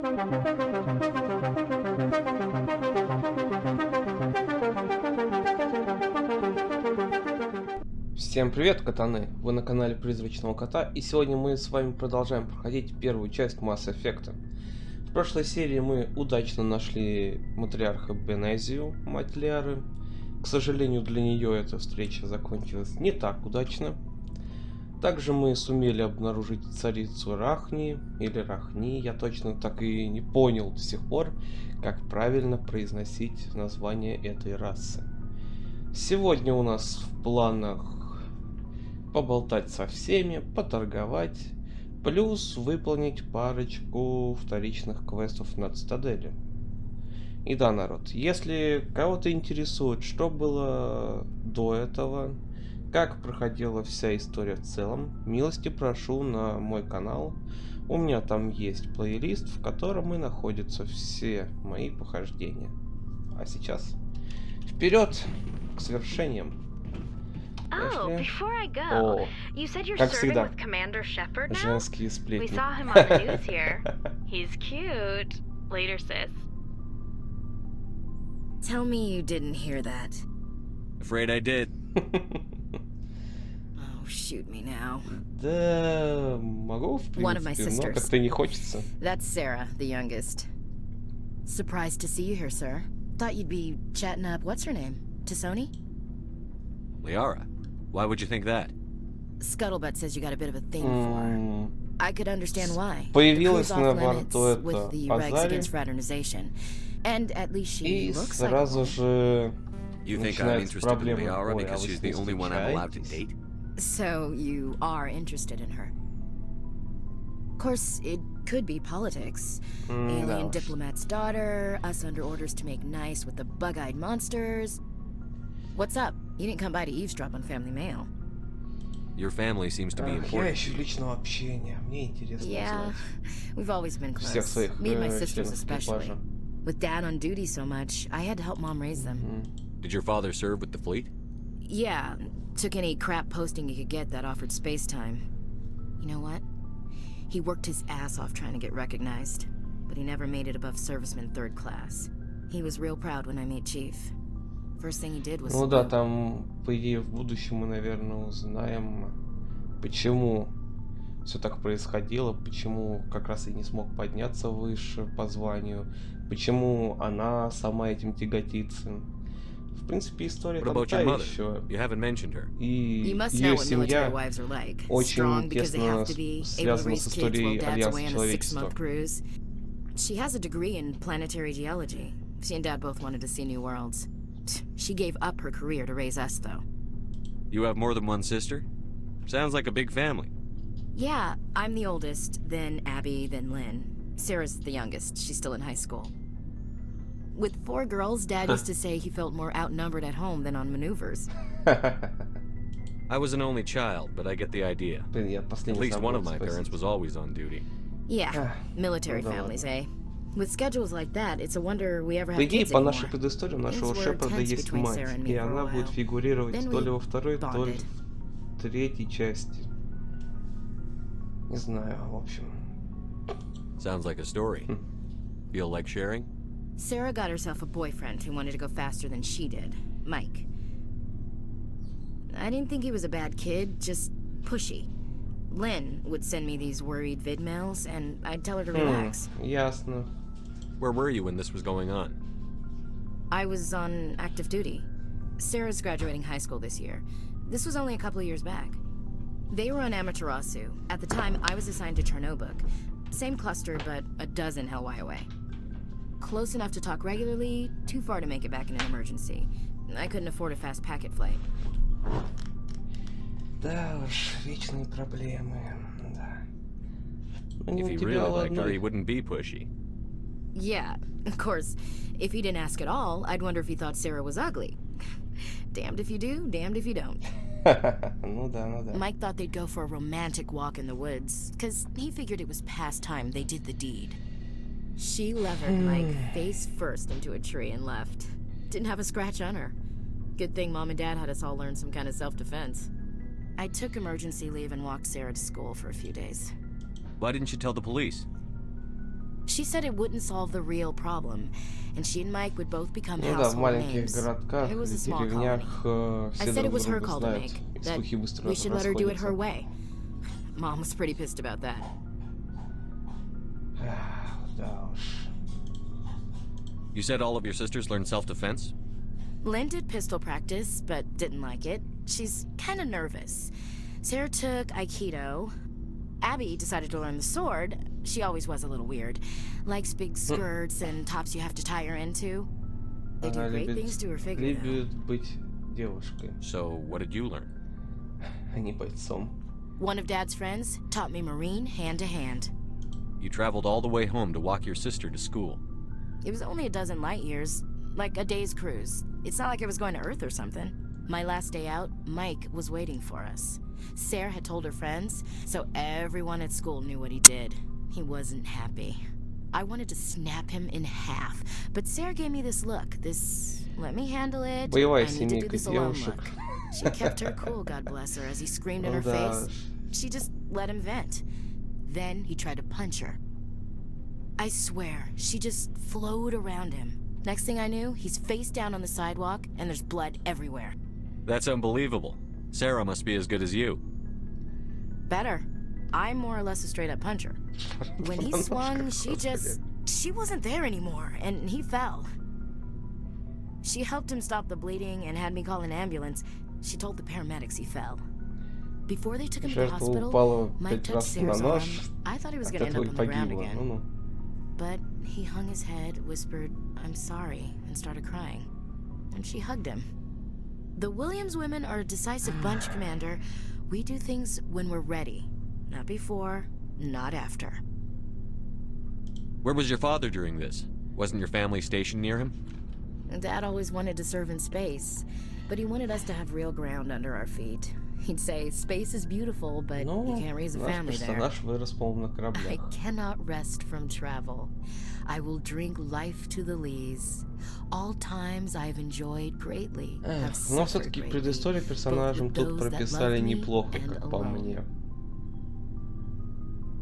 Всем привет, катаны! Вы на канале Призрачного Кота, и сегодня мы с вами продолжаем проходить первую часть Mass Effect. В прошлой серии мы удачно нашли матриарха Бенезию, мать Лиары. К сожалению, для нее эта встреча закончилась не так удачно. Также мы сумели обнаружить царицу Рахни, или Рахни, я точно так и не понял до сих пор, как правильно произносить название этой расы. Сегодня у нас в планах поболтать со всеми, поторговать, плюс выполнить парочку вторичных квестов над Цитаделью. И да, народ, если кого-то интересует, что было до этого, как проходила вся история в целом, милости прошу на мой канал. У меня там есть плейлист, в котором и находятся все мои похождения. А сейчас вперед к свершениям. Oh, before I go, you said you're serving with Commander Shepard now? Женские сплетни. We saw him on the news here. He's cute. Later, sis. Tell me you didn't hear that. Afraid I did. Oh, shoot me now. Да, могу, в принципе, но как-то не хочется. That's Sarah, the youngest. Surprised to see you here, sir. Thought you'd be chatting up, what's her name? Tisoni? Liara? Why would you think that? Scuttlebutt says you got a bit of a thing for her. I could understand why. Появилась на борту это Азари, and at least she и looks сразу же You think I'm начинаются interested in проблемы. Liara Ой, а because вы she's с the ней only one I'm allowed to встречаетесь? date? So you are interested in her. Of course, it could be politics. Alien diplomat's daughter, us under orders to make nice with the bug-eyed monsters. What's up? You didn't come by to eavesdrop on family mail. Your family seems to be Я important. ищу личного общения. Мне интересно Yeah, we've always been всех close. своих Me and my sisters членов especially. экипажа. With Dad on duty so much, I had to help Mom raise them. Did your father serve with the fleet? Yeah, took any crap posting he could get that offered space time. You know what? He worked his ass off trying to get recognized, but he never made it above serviceman 3rd class. He was real proud when I met Chief. First thing he did was... Ну да, там, по идее, в будущем мы, наверное, узнаем, почему все так происходило, почему как раз и не смог подняться выше по званию, почему она сама этим тяготится. В принципе, история там та еще. И ее семья очень тесно связана с историей Альянса Человечества. She has a degree in planetary geology. She and Dad both wanted to see new worlds. She gave up her career to raise us, though. You have more than one sister? Sounds like a big family. Yeah, I'm the oldest, then Abby, then Lynn. Sarah's the youngest. She's still in high school. With 4 girls, Dad used to say he felt more outnumbered at home than on maneuvers. I was an only child, but I get the idea. At least one of my parents was always on duty. Yeah, military families, eh? With schedules like that, it's a wonder we ever have По идее, kids по anymore. нашей предыстории у нашего Шепарда есть мать, и она будет фигурировать то ли во второй, то ли в третьей части. Не знаю, в общем. Sounds like a story. Feel like sharing? Sarah got herself a boyfriend who wanted to go faster than she did, Mike. I didn't think he was a bad kid, just pushy. Lynn would send me these worried vid mails, and I'd tell her to relax. Ясно. Where were you when this was going on? I was on active duty. Sarah's graduating high school this year. This was only a couple of years back. They were on Amaterasu. At the time, I was assigned to Chernobog. Same cluster, but a dozen Hellwire away. Close enough to talk regularly, too far to make it back in an emergency. I couldn't afford a fast packet flight. Да уж, вечные проблемы. Да. If he really liked her, he wouldn't be pushy. Yeah, of course. If he didn't ask at all, I'd wonder if he thought Sarah was ugly. Damned if you do, damned if you don't. Ну да, ну да. Mike thought they'd go for a romantic walk in the woods, because he figured it was past time they did the deed. She levered Mike face first into a tree and left. Didn't have a scratch on her. Good thing Mom and Dad had us all learn some kind of self-defense. I took emergency leave and walked Sarah to school for a few days. Why didn't you tell the police? She said it wouldn't solve the real problem, and she and Mike would both become Ну да, в household маленьких names. городках, It was a small деревнях colony. I все said it друг was her друга call to знают, make, и that слухи быстро we should let her do it her расходятся. way. Mom was pretty pissed about that. Да уж. You said all of your sisters learned self-defense? Lynn did pistol practice, but didn't like it. She's kind of nervous. Sarah took Aikido. Abby decided to learn the sword. She always was a little weird. Likes big skirts and tops you have to tie her into. They do great things to her figure, though. Любит быть девушкой, So, what did you learn? а не бойцом. One of Dad's friends taught me Marine hand to hand. You traveled all the way home to walk your sister to school. It was only a dozen light years, like a day's cruise. It's not like I was going to Earth or something. My last day out, Mike was waiting for us. Sarah had told her friends, so everyone at school knew what he did. He wasn't happy. I wanted to snap him in half, but Sarah gave me this look, this let me handle it, Боевая I need to do семейка this alone девушек. look. She kept her cool, God bless her, as he screamed in her face. She just let him vent. Then he tried to punch her. I swear, she just flowed around him. Next thing I knew, he's face down on the sidewalk, and there's blood everywhere. That's unbelievable. Sarah must be as good as you. Better. I'm more or less a straight-up puncher. When he swung, she wasn't there anymore, and he fell. She helped him stop the bleeding and had me call an ambulance. She told the paramedics he fell. Before they took him to the hospital, Mike touched Sarah's arm. I thought he was going to end up on the ground again. But he hung his head, whispered, "I'm sorry," and started crying. And she hugged him. The Williams women are a decisive bunch, Commander. We do things when we're ready. Not before, not after. Where was your father during this? Wasn't your family stationed near him? Dad always wanted to serve in space, but he wanted us to have real ground under our feet. He'd say, space is beautiful, but you can't raise a family there. I cannot rest from travel. I will drink life to the lees. All times I've enjoyed greatly. Но все-таки предысторию персонажам тут прописали неплохо, как по мне.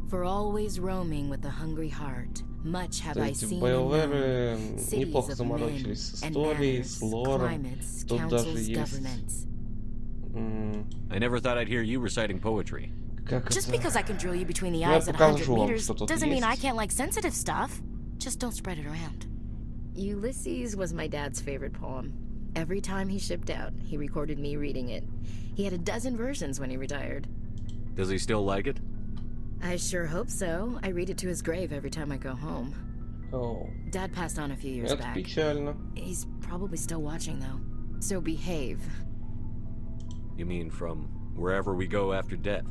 For always roaming with a hungry heart, much have I seen BioWare неплохо заморочились с историей, с лором. Тут даже есть... I never thought I'd hear you reciting poetry. Just because I can drill you between the eyes at 100 meters doesn't mean I can't like sensitive stuff. Just don't spread it around. Ulysses was my dad's favorite poem. Every time he shipped out, he recorded me reading it. He had a dozen versions when he retired. Does he still like it? I sure hope so. I read it to his grave every time I go home. Oh. Dad passed on a few years back. Печально. He's probably still watching, though. So behave. You mean from wherever we go after death?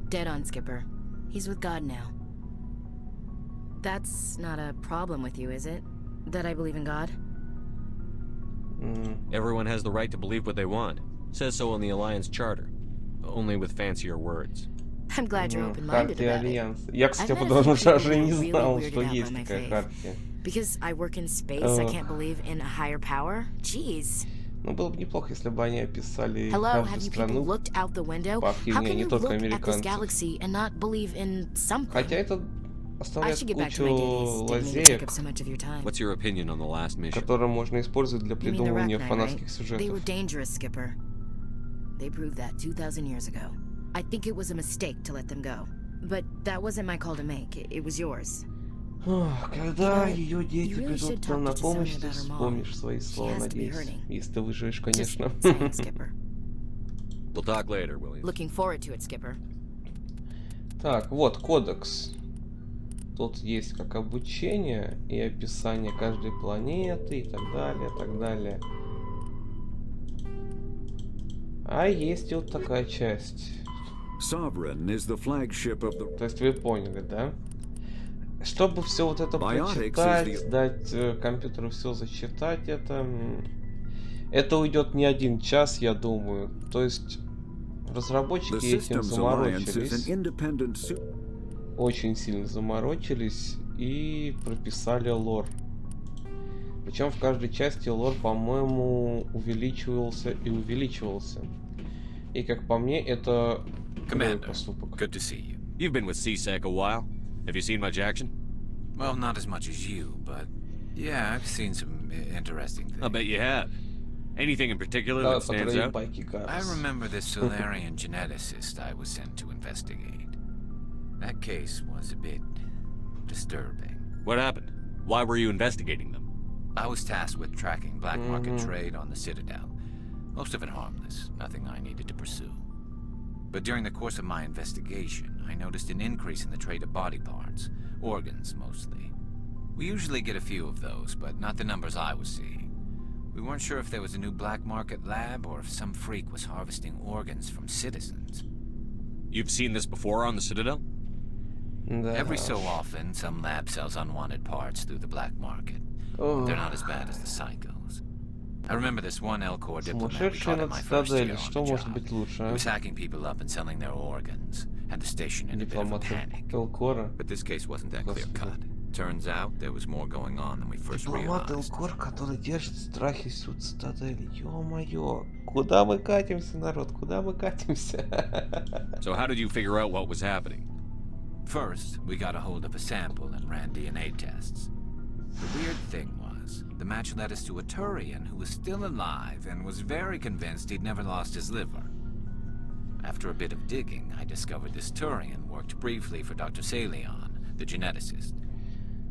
Dead on, Skipper. He's with God now. That's not a problem with you, is it? That I believe in God? Everyone has the right to believe what they want. Says so in the Alliance Charter. Only with fancier words. I'm glad you're open-minded about it. Я, кстати, даже не знал, что есть такая хартия. Because I work in space, I can't believe in a higher power? Jeez. Ну, было бы неплохо, если бы они описали Hello, каждую have you страну people looked out the window? по How активнее, can не you только look at this американцев. galaxy and not believe in something? Хотя это оставляет кучу лазеек, What's your opinion on the last mission? которые можно использовать для придумывания фанатских сюжетов. They were dangerous, Skipper. They proved that 2,000 years ago. I think it was a mistake to let them go. But that wasn't my call to make. It was yours. Когда ее дети придут нам на помощь, ты вспомнишь свои слова, надеюсь. Если ты выживешь, конечно. We'll talk later, William. Looking forward to it, Skipper. Так, вот кодекс. Тут есть как обучение и описание каждой планеты и так далее, так далее. А есть и вот такая часть. Sovereign is the flagship of the... То есть вы поняли, да? Чтобы все вот это прочитать, дать компьютеру все зачитать, это уйдет не 1 час, я думаю. То есть разработчики этим заморочились, очень сильно заморочились и прописали лор. Причем в каждой части лор, по-моему, увеличивался и увеличивался. И как по мне, это поступок. Good to see you. You've been with CSEC a while. Have you seen much action? Well, not as much as you, but yeah, I've seen some interesting things. I bet you have. Anything in particular that stands out? I remember this Solarian geneticist I was sent to investigate. That case was a bit disturbing. What happened? Why were you investigating them? I was tasked with tracking black market trade on the Citadel. Most of it harmless, nothing I needed to pursue. But during the course of my investigation, I noticed an increase in the trade of body parts, organs mostly. We usually get a few of those, but not the numbers I was seeing. We weren't sure if there was a new black market lab or if some freak was harvesting organs from citizens. You've seen this before on the Citadel? Every so often, some lab sells unwanted parts through the black market. They're not as bad as the psychos. I remember this one L-Corps diplomat we caught in my first year on the job. He was hacking people up and selling their organs. Had the station in a bit of a panic. But this case wasn't that clear-cut. Turns out there was more going on than we first realized. L-Corps, который держит страхи всю цитадель. Ё-моё. Куда мы катимся, народ? Куда мы катимся? So how did you figure out what was happening? First, we got a hold of a sample and ran DNA tests. The weird thing was, the match led us to a Turian who was still alive and was very convinced he'd never lost his liver. After a bit of digging, I discovered this Turian worked briefly for Dr. Salion, the geneticist.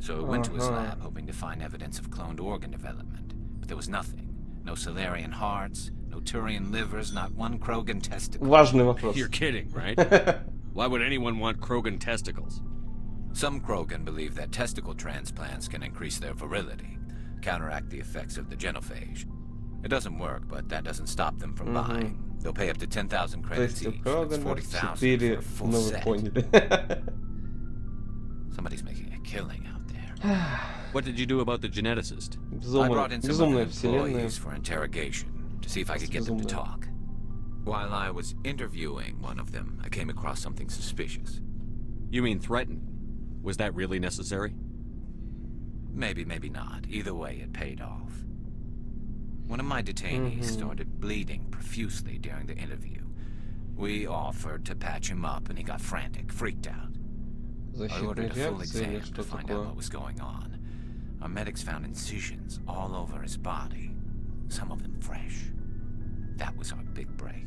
So we went to his lab hoping to find evidence of cloned organ development, but there was nothing. No Solarian hearts, no Turian livers, not one Krogan testicle. Важный вопрос. You're kidding, right? Why would anyone want Krogan testicles? Some Krogan believe that testicle transplants can increase their virility, counteract the effects of the genophage. It doesn't work, but that doesn't stop them from buying. They'll pay up to 10,000 credits each. That's 40,000 for a full set. Somebody's making a killing out there. What did you do about the geneticist? I brought in some of the employees for interrogation to see if I could get them to talk. While I was interviewing one of them, I came across something suspicious. You mean threatening? Was that really necessary? Maybe, maybe not. Either way, it paid off. One of my detainees started bleeding profusely during the interview. We offered to patch him up, and he got frantic, freaked out. I ordered a full exam to find out what was going on. Our medics found incisions all over his body, some of them fresh. That was our big break.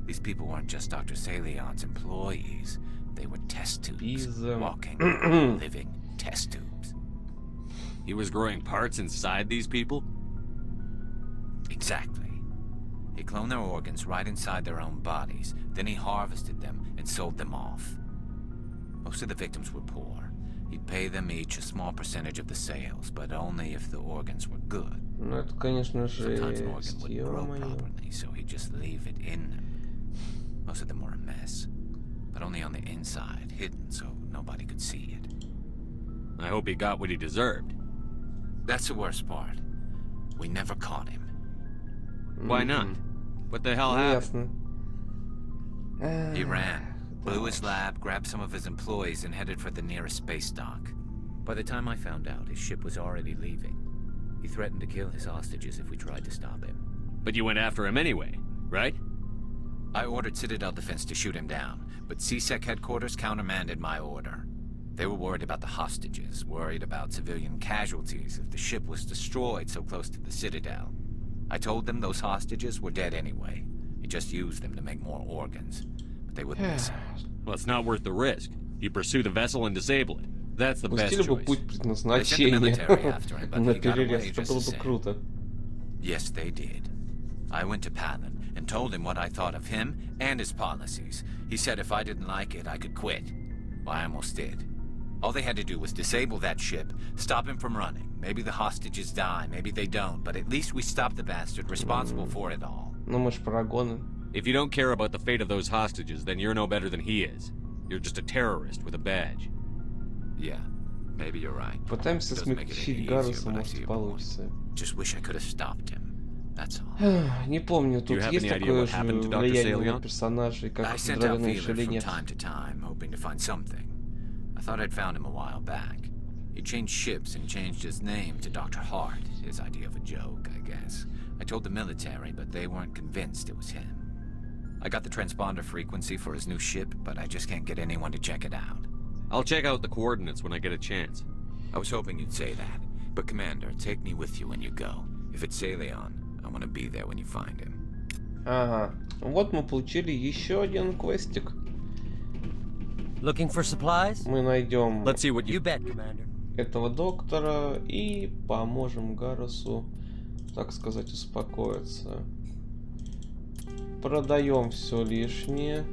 These people weren't just Dr. Salion's employees. They were test tubes, walking, living test tubes. He was growing parts inside these people? Exactly. He cloned their organs right inside their own bodies, then he harvested them and sold them off. Most of the victims were poor. He'd pay them each a small percentage of the sales, but only if the organs were good. Sometimes an organ wouldn't grow properly, so he'd just leave it in them. Most of them were a mess, but only on the inside, hidden so nobody could see it. I hope he got what he deserved. That's the worst part. We never caught him. Why not? What the hell happened? He ran, blew his lab, grabbed some of his employees, and headed for the nearest space dock. By the time I found out, his ship was already leaving. He threatened to kill his hostages if we tried to stop him. But you went after him anyway, right? I ordered Citadel Defense to shoot him down, but CSEC headquarters countermanded my order. They were worried about the hostages, worried about civilian casualties if the ship was destroyed so close to the Citadel. I told them those hostages were dead anyway. He just used them to make more organs. But they wouldn't listen. Well, it's not worth the risk. You pursue the vessel and disable it. That's the best choice. They sent the military after him, but he got away just the same. Yes, they did. I went to Palin and told him what I thought of him and his policies. He said if I didn't like it, I could quit. Well, I almost did. All they had to do was disable that ship, stop him from running. Maybe the hostages die, maybe they don't, but at least we stopped the bastard responsible for it all. If you don't care about the fate of those hostages, then you're no better than he is. You're just a terrorist with a badge. Yeah, maybe you're right. Пытаемся смягчить Гаруса, может получится. Just wish I could have stopped him. That's all. Не помню, тут есть такое же влияние на персонажей, как в «Здравия или нет». Time to time, hoping to find something. I thought I'd found him a while back. He changed ships and changed his name to Dr. Hart, his idea of a joke, I guess. I told the military, but they weren't convinced it was him. I got the transponder frequency for his new ship, but I just can't get anyone to check it out. I'll check out the coordinates when I get a chance. I was hoping you'd say that. But Commander, take me with you when you go. If it's Leon, I want to be there when you find him. Ага. Вот мы получили еще один квестик. Looking for supplies? Мы найдем Let's see what you bet, Commander. этого доктора и поможем Гарресу, так сказать, успокоиться. Продаем все лишнее,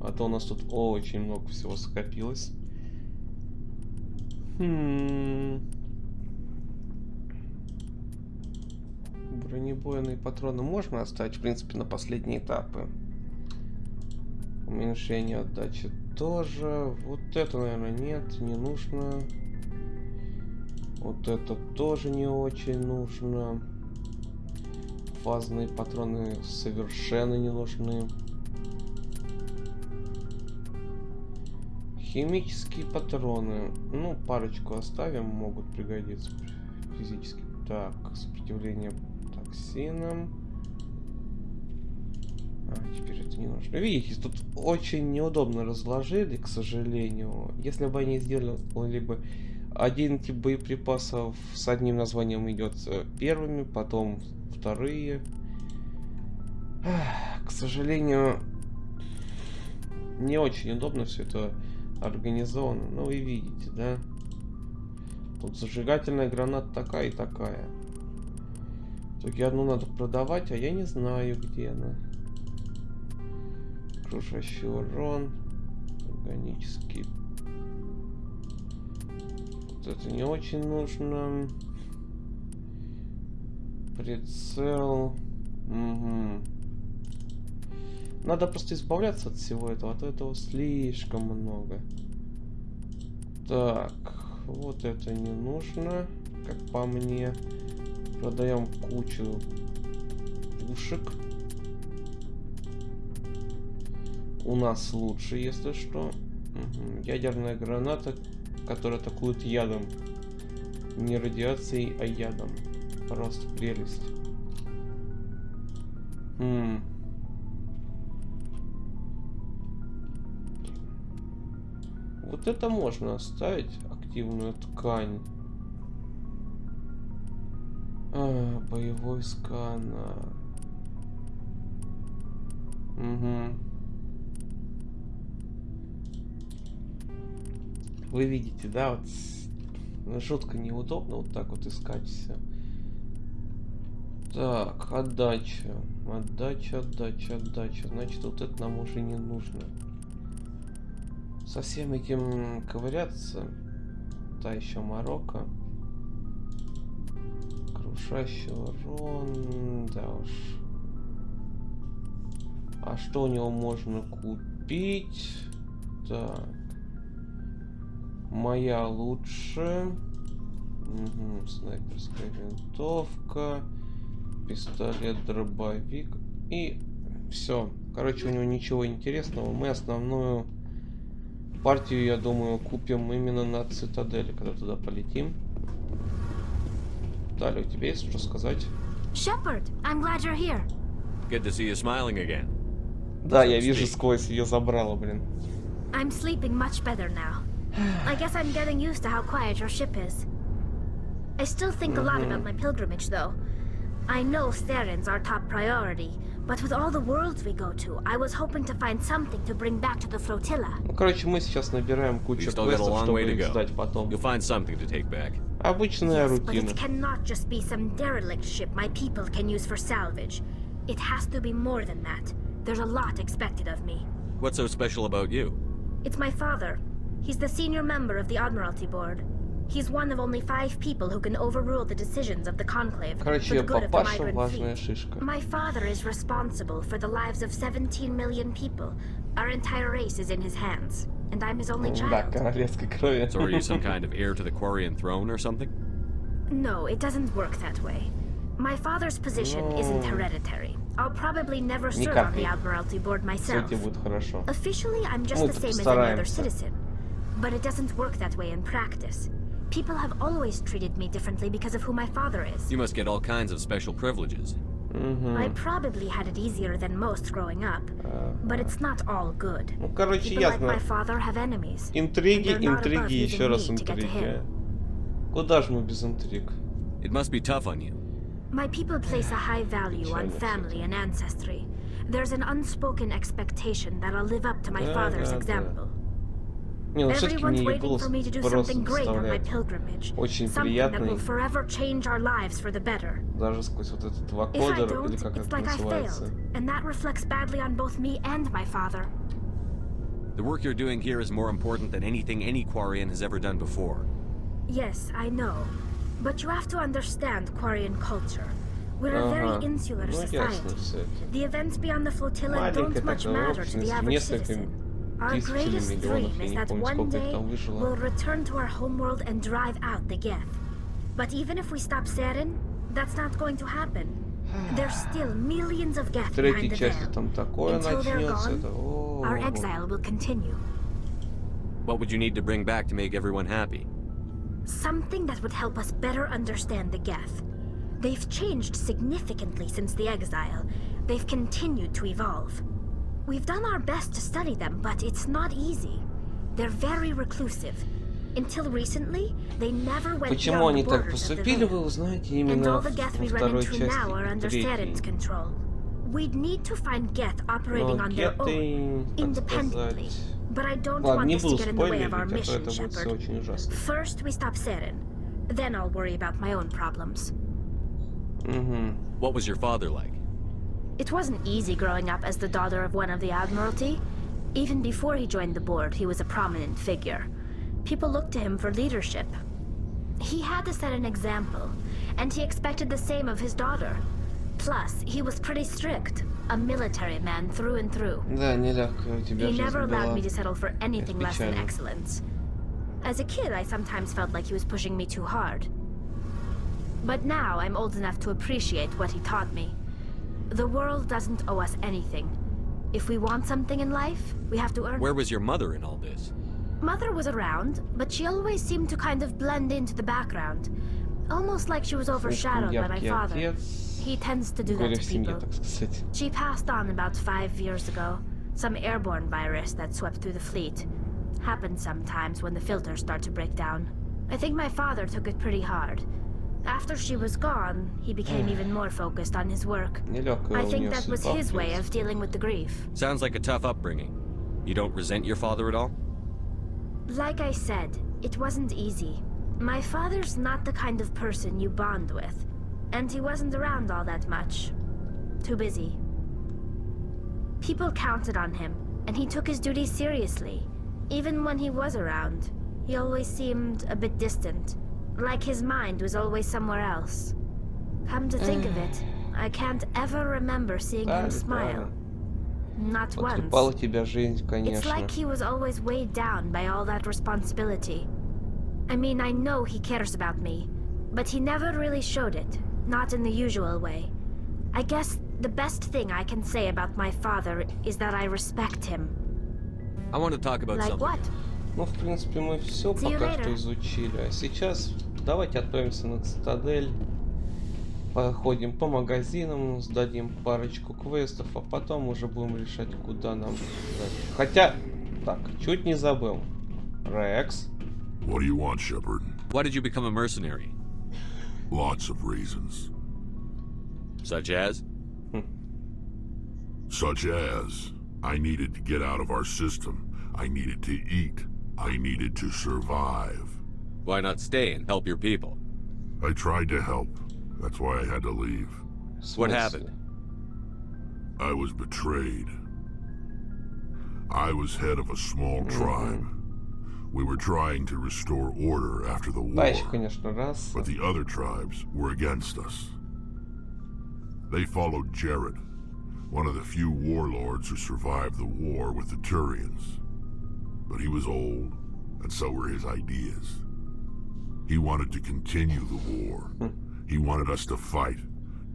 а то у нас тут очень много всего скопилось. Бронебойные патроны можно оставить, в принципе, на последние этапы. Уменьшение отдачи тоже. Вот это, наверное, нет, не нужно. Вот это тоже не очень нужно. Фазные патроны совершенно не нужны. Химические патроны. Ну, парочку оставим, могут пригодиться физически. Так, сопротивление токсинам. Теперь это не нужно. Видите, тут очень неудобно разложили, к сожалению. Если бы они сделали бы один тип боеприпасов с одним названием идет первыми, потом вторые. К сожалению, не очень удобно все это организовано. Ну, вы видите, да? Тут зажигательная граната такая и такая. Только одну надо продавать, а я не знаю, где она. Крушащий урон. Органический. Вот это не очень нужно. Прицел. Угу. Надо просто избавляться от всего этого, а то этого слишком много. Так, вот это не нужно, как по мне. Продаем кучу пушек. У нас лучше, если что. Угу. Ядерная граната, которая атакует ядом. Не радиацией, а ядом. Просто прелесть. Вот это можно оставить, активную ткань. Боевой сканер. Угу. Вы видите, да, вот жутко неудобно вот так вот искать все. Так, отдача. Отдача. Значит, вот это нам уже не нужно. Со всем этим ковыряться. Та еще морока. Крушащий урон. Да уж. А что у него можно купить? Так. Моя лучше. Угу. Снайперская винтовка. Пистолет-дробовик. И все. Короче, у него ничего интересного. Мы основную партию, я думаю, купим именно на цитадели, когда туда полетим. Далее, у тебя есть что сказать? Shepard, I'm glad you're here. Good to see you smiling again. Да, я вижу сквозь ее забрала, блин. I'm sleeping much better now. I guess I'm getting used to how quiet your ship is. I still think a lot about my pilgrimage, though. I know Theron's our top priority, but with all the worlds we go to, I was hoping to find something to bring back to the flotilla. Ну, короче, мы сейчас набираем кучу квестов, чтобы их сдать потом. You'll find something to take back. Обычная рутина. But it cannot just be some derelict ship my people can use for salvage. It has to be more than that. There's a lot expected of me. What's so special about you? It's my father. He's the senior member of the Admiralty Board. He's one of only 5 people who can overrule the decisions of the Conclave for the good of the migrant fleet. My father is responsible for the lives of 17 million people. Our entire race is in his hands, and I'm his only child. Да, королевской крови. So are you some kind of heir to the Quarian throne or something? No, it doesn't work that way. My father's position isn't hereditary. I'll probably never serve on the Admiralty Board myself. Officially, I'm just the same as any other citizen. But it doesn't work that way in practice. People have always treated me differently because of who my father is. You must get all kinds of special privileges. I probably had it easier than most growing up, but it's not all good. Ну, короче, People like my father have enemies. Интриги, интриги, еще раз интриги. Куда же мы без интриг? It must be tough on you. My people place a high value on family and ancestry. There's an unspoken expectation that I'll live up to my father's example. Не, ну все-таки мне ее голос просто доставляет очень приятный. Даже сквозь вот этот вокодер, или как это называется. The work you're doing here is more important than anything any Quarian has ever done before. Yes, I know. But you have to understand Quarian culture. We're a very insular society. The events beyond the flotilla don't much matter to the average citizen. Our greatest dream is that one day we'll return to our homeworld and drive out the Geth. But even if we stop Seren, that's not going to happen. There's still millions of Geth behind the veil. Until they're gone, our exile will continue. What would you need to bring back to make everyone happy? Something that would help us better understand the Geth. They've changed significantly since the exile. They've continued to evolve. We've done our best to study them, but it's not easy. They're very reclusive. Until recently, they never went Почему они beyond the так borders of the поступили, veil. вы узнаете And именно all the во Geth we run второй into now are under части, Seren's третьей. control. We'd need to find Geth operating on their own, Геты, так independently. сказать... But I don't Ладно, want не this to буду get in the way спойлерить, of our а то mission, это будет все Shepard. очень ужасно. First, we stop Seren. Then I'll worry about my own problems. What was your father like? It wasn't easy growing up as the daughter of one of the Admiralty. Even before he joined the board, he was a prominent figure. People looked to him for leadership. He had to set an example, and he expected the same of his daughter. Plus, he was pretty strict, a military man through and through. Да, нелегкая у тебя He жизнь never allowed была. me to settle for anything less than печально. excellence. As a kid, I sometimes felt like he was pushing me too hard. But now I'm old enough to appreciate what he taught me. The world doesn't owe us anything. If we want something in life, we have to earn it. Where was your mother in all this? Mother was around, but she always seemed to kind of blend into the background. Almost like she was overshadowed by my father. He tends to do that to people. She passed on about 5 years ago. Some airborne virus that swept through the fleet. Happens sometimes when the filters start to break down. I think my father took it pretty hard. After she was gone, he became even more focused on his work. I think that was his way of dealing with the grief. Sounds like a tough upbringing. You don't resent your father at all? Like I said, it wasn't easy. My father's not the kind of person you bond with. And he wasn't around all that much. Too busy. People counted on him, and he took his duties seriously. Even when he was around, he always seemed a bit distant. Like his mind was always somewhere else. Come to think of it, I can't ever remember seeing him smile. Not once. Тебя жизнь, It's like he was always weighed down by all that responsibility. I mean, I know he cares about me, but he never really showed it. Not in the usual way. I guess the best thing I can say about my father is that I respect him. I want to talk about Like something. what? Ну, в принципе, мы все пока что изучили. А сейчас давайте отправимся на цитадель. Походим по магазинам, сдадим парочку квестов, а потом уже будем решать, куда нам дальше. Хотя, так, чуть не забыл. Рекс. What do you want, Shepard? Why did you become a mercenary? Lots of reasons. Such as? Such as, I needed to get out of our system. I needed to eat. I needed to survive. Why not stay and help your people? I tried to help. That's why I had to leave. What happened? I was betrayed. I was head of a small tribe. We were trying to restore order after the war, but the other tribes were against us. They followed Jared, one of the few warlords who survived the war with the Turians. But he was old, and so were his ideas. He wanted to continue the war. He wanted us to fight.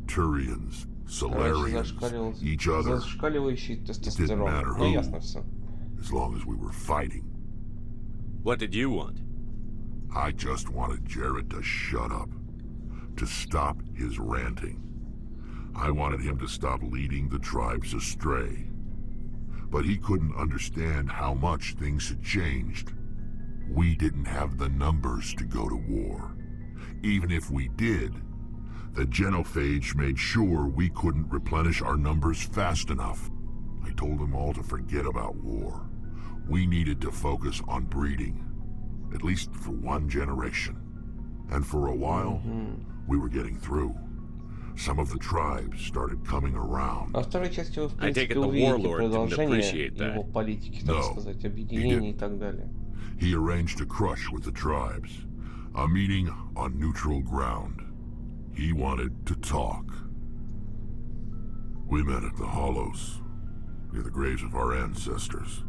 Turians, Solarians, each other. It didn't matter who, as long as we were fighting. What did you want? I just wanted Jared to shut up, to stop his ranting. I wanted him to stop leading the tribes astray. But he couldn't understand how much things had changed. We didn't have the numbers to go to war. Even if we did, the genophage made sure we couldn't replenish our numbers fast enough. I told them all to forget about war. We needed to focus on breeding, at least for one generation. And for a while, we were getting through. Some of the tribes started coming around. А второй части вы, в принципе, увидите продолжение его политики, так сказать, объединений и так далее. He arranged a crush with the tribes, a meeting on neutral ground. He wanted to talk. We met at the Hollows, near the graves of our ancestors.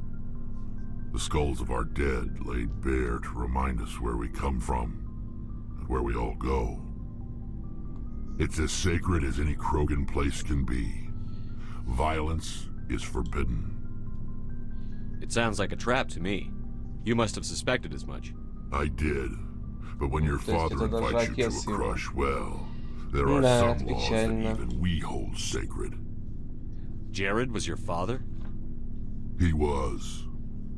The skulls of our dead laid bare to remind us where we come from and where we all go. It's as sacred as any Krogan place can be. Violence is forbidden. It sounds like a trap to me. You must have suspected as much. I did. But when your father invites you to a crush, well, there are some laws that even we hold sacred. Jared was your father? He was.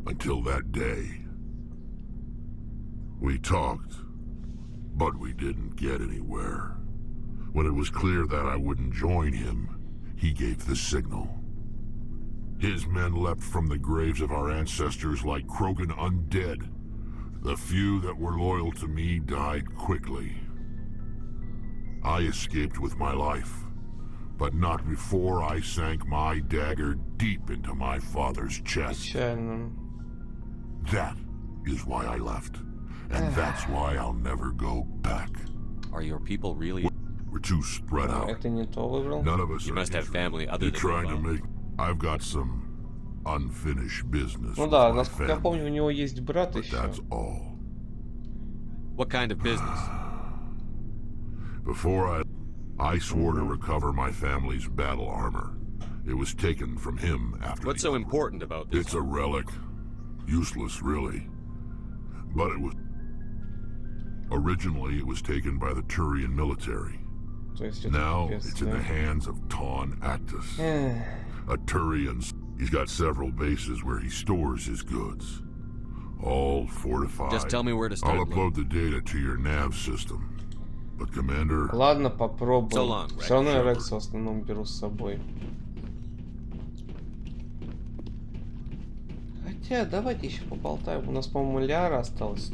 Until that day. We talked, but we didn't get anywhere. When it was clear that I wouldn't join him, he gave the signal. His men leapt from the graves of our ancestors like Krogan undead. The few that were loyal to me died quickly. I escaped with my life, but not before I sank my dagger deep into my father's chest. That is why I left, and that's why I'll never go back. Are your people really? We're too spread out. None of us. You must have family other than trying to make. I've got some unfinished business. Ну да, насколько я помню, у него есть брат еще. That's all. What kind of business? Before I swore to recover my family's battle armor. It was taken from him after. What's so important about this? It's a relic. Useless, really. But it was... Originally, it was taken by the Turian military. Now, it's in the hands of Ton Actus. A Turian... He's got several bases where he stores his goods. All fortified. Just tell me where to start. I'll upload the data to your nav system. But, Commander... Ладно, попробуем. So long, Все равно я Рекса в основном беру с собой. Хотя, давайте еще поболтаем. У нас, по-моему, Ляра осталась.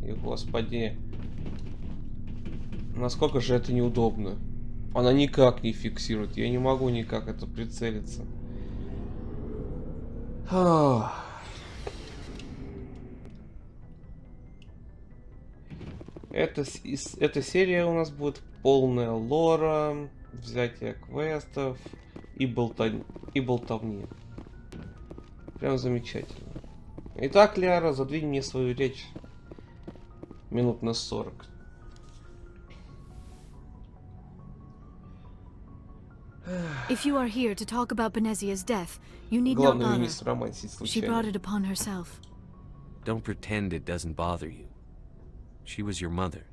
И, господи. Насколько же это неудобно. Она никак не фиксирует. Я не могу никак это прицелиться. Эта серия у нас будет полная лора, взятие квестов и болтовни. Прям замечательно. Итак, Ляра, задвинь мне свою речь минут на 40. If you are here to talk about Benezia's death, you need not bother. She brought it upon herself. Don't pretend it doesn't bother you. She was your mother.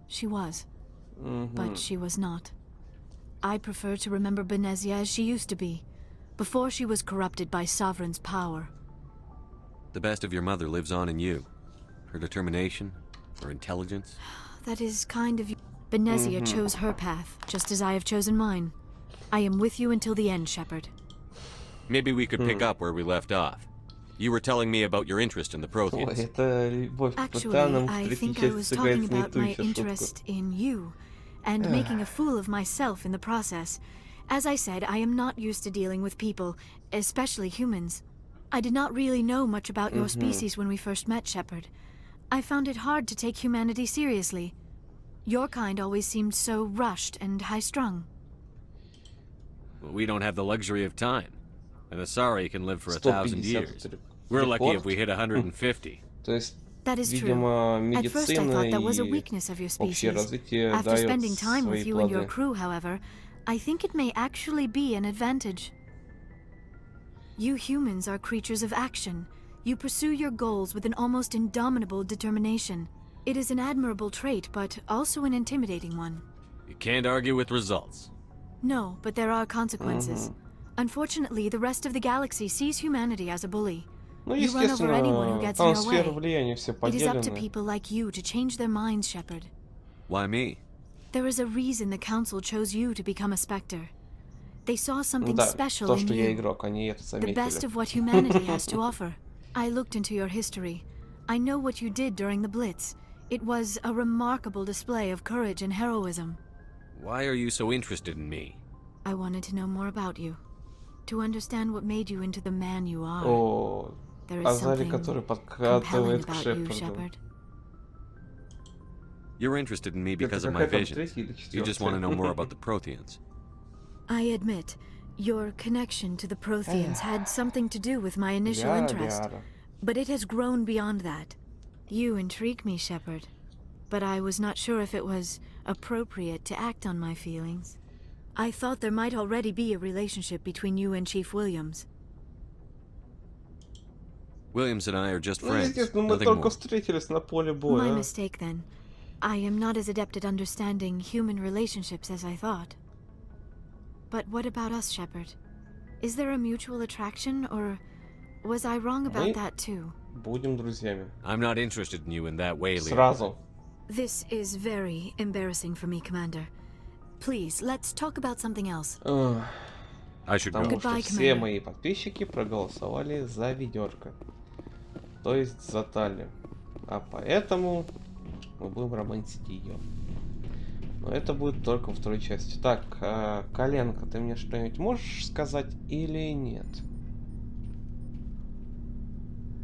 She was. But she was not. I prefer to remember Benezia as she used to be, before she was corrupted by Sovereign's power. The best of your mother lives on in you. Her determination, her intelligence. That is kind of you. Benezia chose her path, just as I have chosen mine. I am with you until the end, Shepard. Maybe we could pick up where we left off. You were telling me about your interest in the Protheans. Actually, I think I was talking about my interest in you, and making a fool of myself in the process. As I said, I am not used to dealing with people, especially humans. I did not really know much about your species when we first met, Shepard. I found it hard to take humanity seriously. Your kind always seemed so rushed and high-strung. We don't have the luxury of time. An Asari can live for 1,000 years. We're lucky if we hit 150. That is true. At first I thought that was a weakness of your species. After spending time with you and your crew, however, I think it may actually be an advantage. You humans are creatures of action. You pursue your goals with an almost indomitable determination. It is an admirable trait, but also an intimidating one. You can't argue with results. No, but there are consequences. Unfortunately, the rest of the galaxy sees humanity as a bully. Ну, естественно, трансфер влияния все поделены. Why me? There is a reason the council chose you to become a specter. They saw something Да, special то, in что я you. игрок, они это The best заметили. of what humanity has to offer. I looked into your history. I know what you did during the Blitz. It was a remarkable display of courage and heroism. Why are you so interested in me? I wanted to know more about you. To understand what made you into the man you are. О, There is Азари, something который compelling подкатывает к about you, Шепарду. Shepard. You're interested in me because of my visions. You just want to know more about the Protheans. I admit, your connection to the Protheans had something to do with my initial interest, but it has grown beyond that. You intrigue me, Shepard, but I was not sure if it was appropriate to act on my feelings. I thought there might already be a relationship between you and Chief Williams. Williams and I are just friends. Мы только встретились на поле боя. My mistake, then. I am not as adept at understanding human relationships as I thought. But what about us, Shepard? Is there a mutual attraction, or was I wrong about that too? Будем друзьями. I'm not interested in you in that way, Liam. Сразу. This is very embarrassing for me, Commander. Please, let's talk about something else. I should go. Потому что все мои подписчики проголосовали за ведерко. То есть за Тали. А поэтому мы будем романтить ее. Но это будет только во второй части. Так, Коленка, ты мне что-нибудь можешь сказать или нет?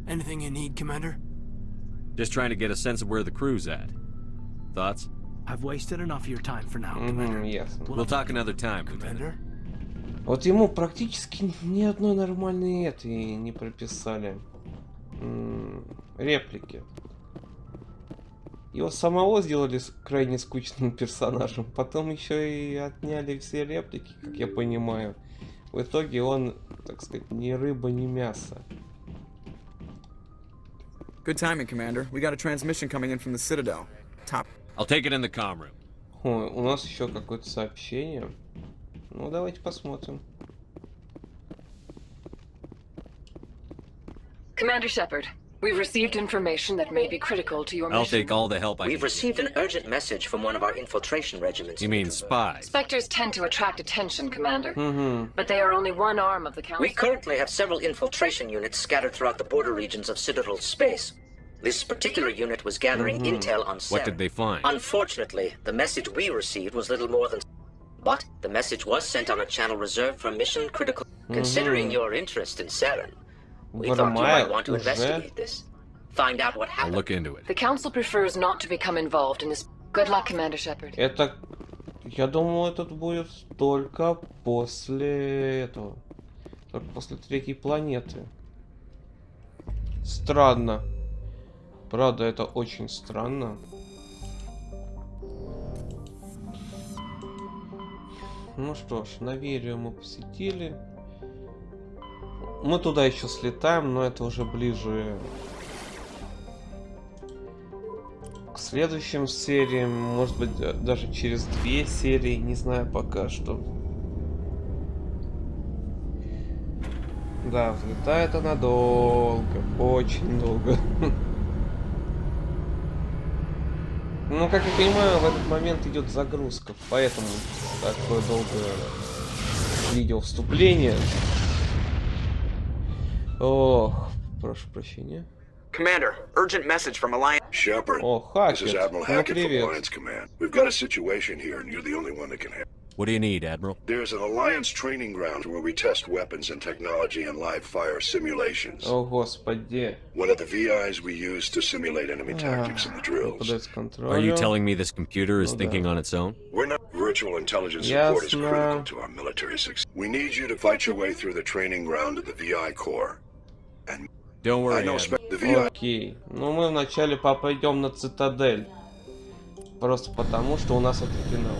Anything you need, Commander? Just trying to get a sense of where the crew's at. Thoughts? I've wasted enough of your time for now, Commander. Ясно. We'll talk another time, Commander. Вот ему практически ни одной нормальной этой не прописали. Реплики. Его самого сделали крайне скучным персонажем. Потом еще и отняли все реплики, как я понимаю. В итоге он, так сказать, ни рыба, ни мясо. Good timing, Commander. We got a transmission coming in from the Citadel. Top. I'll take it in the comm room. Ой, у нас еще какое-то сообщение. Ну, давайте посмотрим. Commander Shepard, we've received information that may be critical to your mission. I'll take all the help I can. We've received an urgent message from one of our infiltration regiments. You mean spies? Spectres tend to attract attention, Commander. But they are only one arm of the Council. We currently have several infiltration units scattered throughout the border regions of Citadel space. This particular unit was gathering intel on Sarah. What did they find? Unfortunately, the message we received was little more than... But the message was sent on a channel reserved for mission critical. Considering your interest in Saren, we thought you might want to investigate this. Find out what happened. I'll look into it. The Council prefers not to become involved in this. Good luck, Commander Shepard. Это... Я думал, этот будет только после этого. Только после третьей планеты. Странно. Правда, это очень странно. Ну что ж, Наверию мы посетили. Мы туда еще слетаем, но это уже ближе к следующим сериям. Может быть, даже через 2 серии. Не знаю пока что. Да, взлетает она долго. Очень долго. Ну, как я понимаю, в этот момент идет загрузка, поэтому такое долгое видео вступление. Ох, прошу прощения. Commander, urgent message from Alliance. Shepard, this is Admiral Hackett from Alliance Command. We've got a situation here, and you're the only one that can handle. What do you need, Admiral? There's an Alliance training ground where we test weapons and technology in live fire simulations. О, господи. One of the VIs we use to simulate enemy tactics in the drills. Are you telling me this computer is thinking on its own? We're not. Virtual intelligence support is critical to our military success. We need you to fight your way through the training ground of the VI Corps. And don't worry, the VI... Окей. Ну, мы вначале пойдем на Цитадель. Просто потому, что у нас это финал.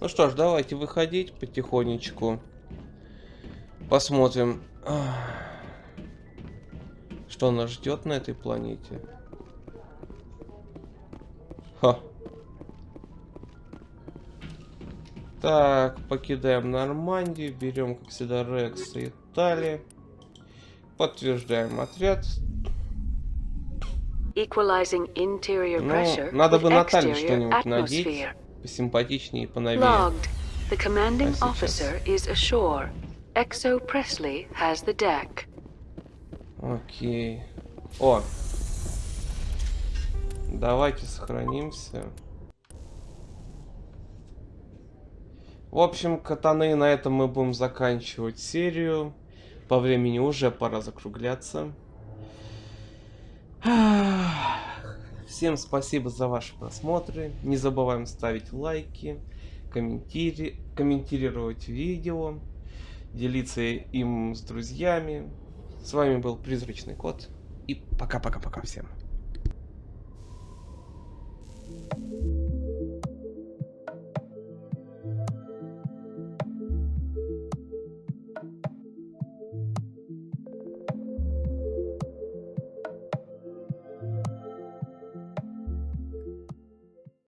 Ну что ж, давайте выходить потихонечку. Посмотрим, что нас ждет на этой планете. Ха. Так, покидаем Нормандию, берем, как всегда, Рекс и Тали. Подтверждаем отряд. Ну, надо бы Наталье что-нибудь надеть посимпатичнее и поновее. The commanding officer is ashore. Exo Presley has the deck. Окей. О. Давайте сохранимся. В общем, катаны, на этом мы будем заканчивать серию. По времени уже пора закругляться. Всем спасибо за ваши просмотры. Не забываем ставить лайки, комментировать видео, делиться им с друзьями. С вами был Призрачный Кот. И пока-пока-пока всем.